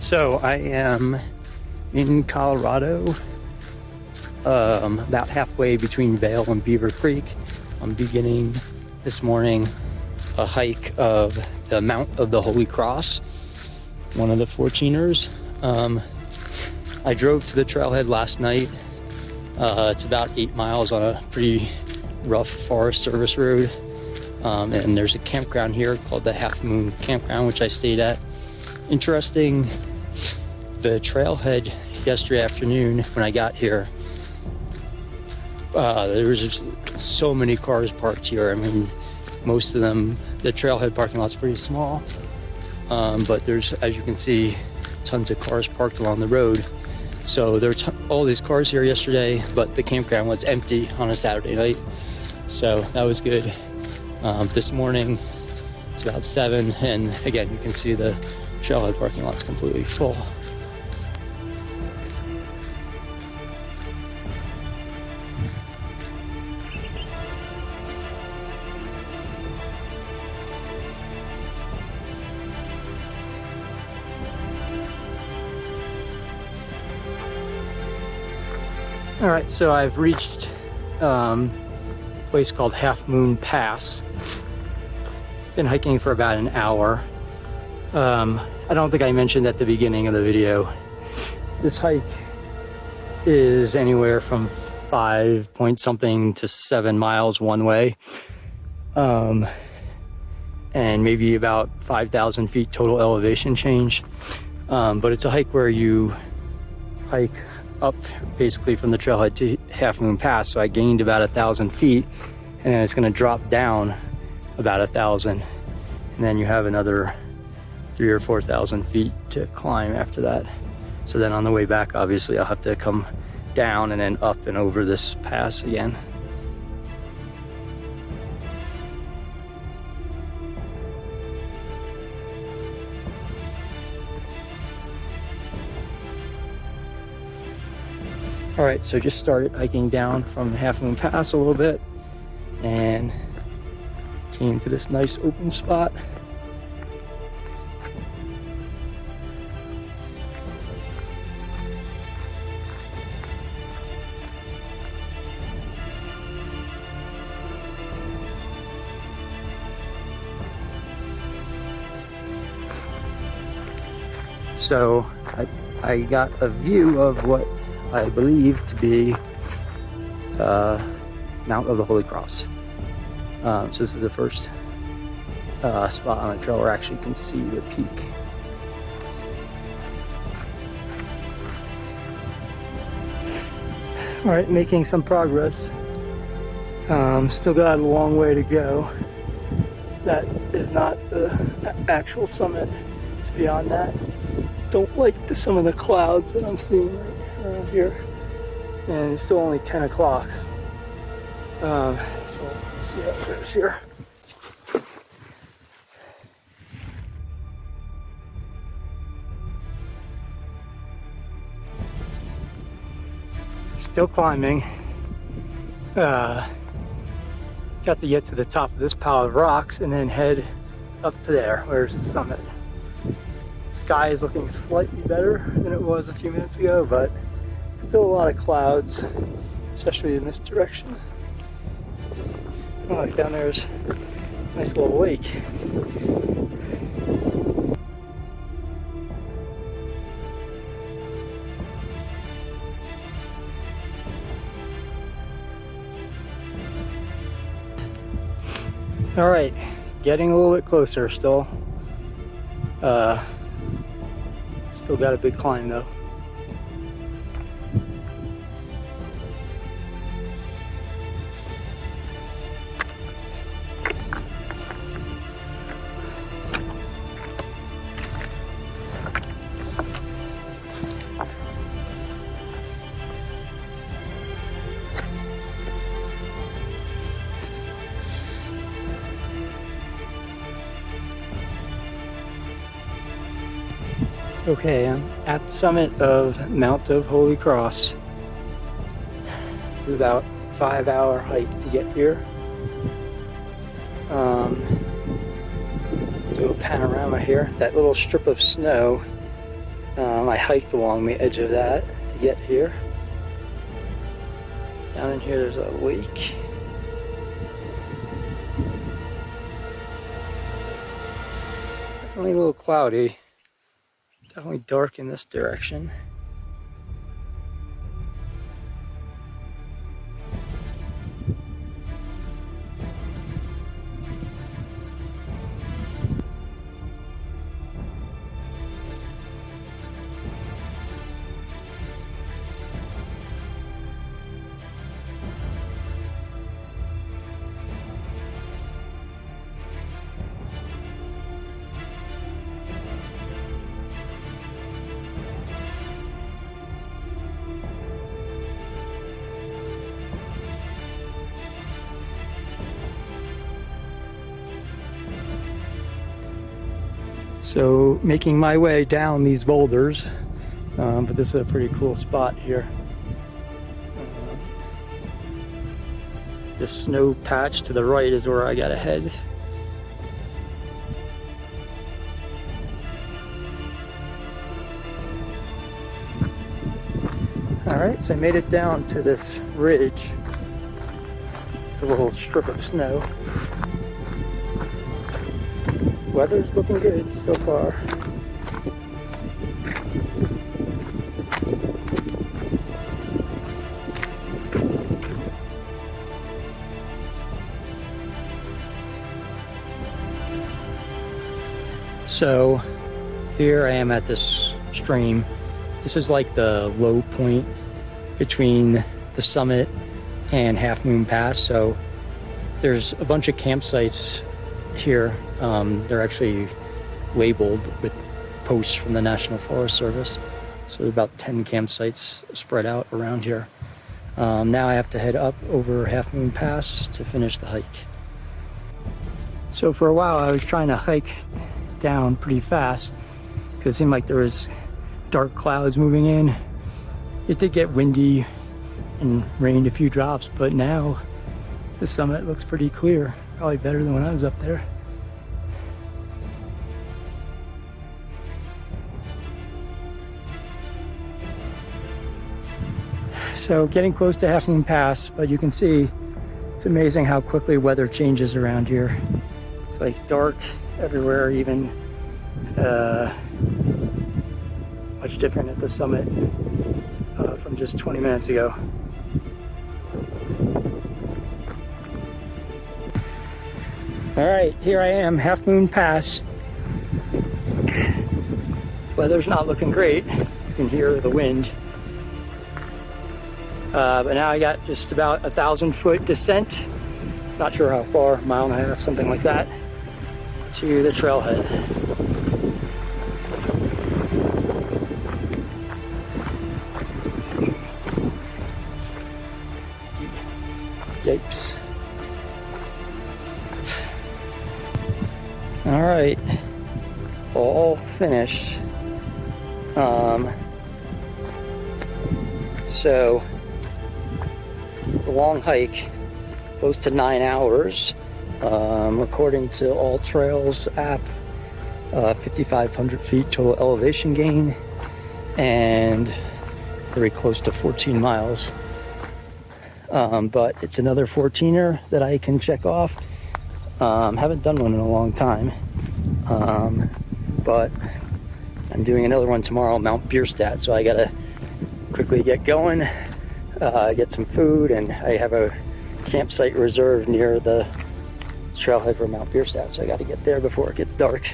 So I am in Colorado, about halfway between Vail and Beaver Creek. I'm beginning this morning a hike of the Mount of the Holy Cross, one of the 14ers. I drove to the trailhead last night. It's about 8 miles on a pretty rough Forest Service road. And there's a campground here called the Half Moon Campground, which I stayed at. Interesting, the trailhead yesterday afternoon when I got here, there was just so many cars parked here. I mean, most of them, the trailhead parking lot's pretty small, but there's, as you can see, tons of cars parked along the road. So there were all these cars here yesterday, but the campground was empty on a Saturday night, so that was good. This morning it's about 7, and again you can see the trailhead parking lot's completely full. All right, so I've reached a place called Half Moon Pass. Been hiking for about an hour. I don't think I mentioned at the beginning of the video, this hike is anywhere from 5 point something to 7 miles one way, and maybe about 5,000 feet total elevation change. But it's a hike where you hike up basically from the trailhead to Half Moon Pass. So I gained about 1,000 feet, and then it's going to drop down about 1,000, and then you have another 3,000 or 4,000 feet to climb after that. So then on the way back, obviously I'll have to come down and then up and over this pass again. All right, so just started hiking down from Half Moon Pass a little bit and came to this nice open spot. So I got a view of what I believe to be Mount of the Holy Cross. So this is the first spot on the trail where I actually can see the peak. All right, making some progress. Still got a long way to go. That is not the actual summit. It's beyond that. Don't like some of the clouds that I'm seeing right around here, and it's still only 10 o'clock. So let's see how it goes here. Still climbing. Got to get to the top of this pile of rocks and then head up to there. Where's the summit? Sky is looking slightly better than it was a few minutes ago, but still a lot of clouds, especially in this direction. Oh, like down there's a nice little lake. All right, getting a little bit closer still. Still got a big climb though. Okay, I'm at the summit of Mount of Holy Cross. It's about a 5-hour hike to get here. Do a panorama here. That little strip of snow I hiked along the edge of that to get here. Down in here there's a lake. Definitely a little cloudy. Definitely dark in this direction. So making my way down these boulders, but this is a pretty cool spot here. This snow patch to the right is where I gotta head. Alright, so I made it down to this ridge. It's a little strip of snow. Weather's looking good so far. So here I am at this stream. This is like the low point between the summit and Half Moon Pass. So there's a bunch of campsites here. They're actually labeled with posts from the National Forest Service. So about 10 campsites spread out around here. Now I have to head up over Half Moon Pass to finish the hike. So for a while I was trying to hike down pretty fast because it seemed like there was dark clouds moving in. It did get windy and rained a few drops, but now the summit looks pretty clear. Probably better than when I was up there. So getting close to Half Moon Pass, but you can see it's amazing how quickly weather changes around here. It's like dark everywhere, even much different at the summit from just 20 minutes ago. All right, here I am, Half Moon Pass. Weather's not looking great. You can hear the wind. But now I got just about 1,000-foot descent. Not sure how far, mile and a half, something like that, to the trailhead. Yipes. All right, all finished. So the long hike, close to 9 hours, according to All Trails app, 5,500 feet total elevation gain, and very close to 14 miles. But it's another 14er that I can check off. Haven't done one in a long time, but I'm doing another one tomorrow, Mount Bierstadt, so I gotta quickly get going, get some food, and I have a campsite reserved near the trailhead for Mount Bierstadt, so I gotta get there before it gets dark.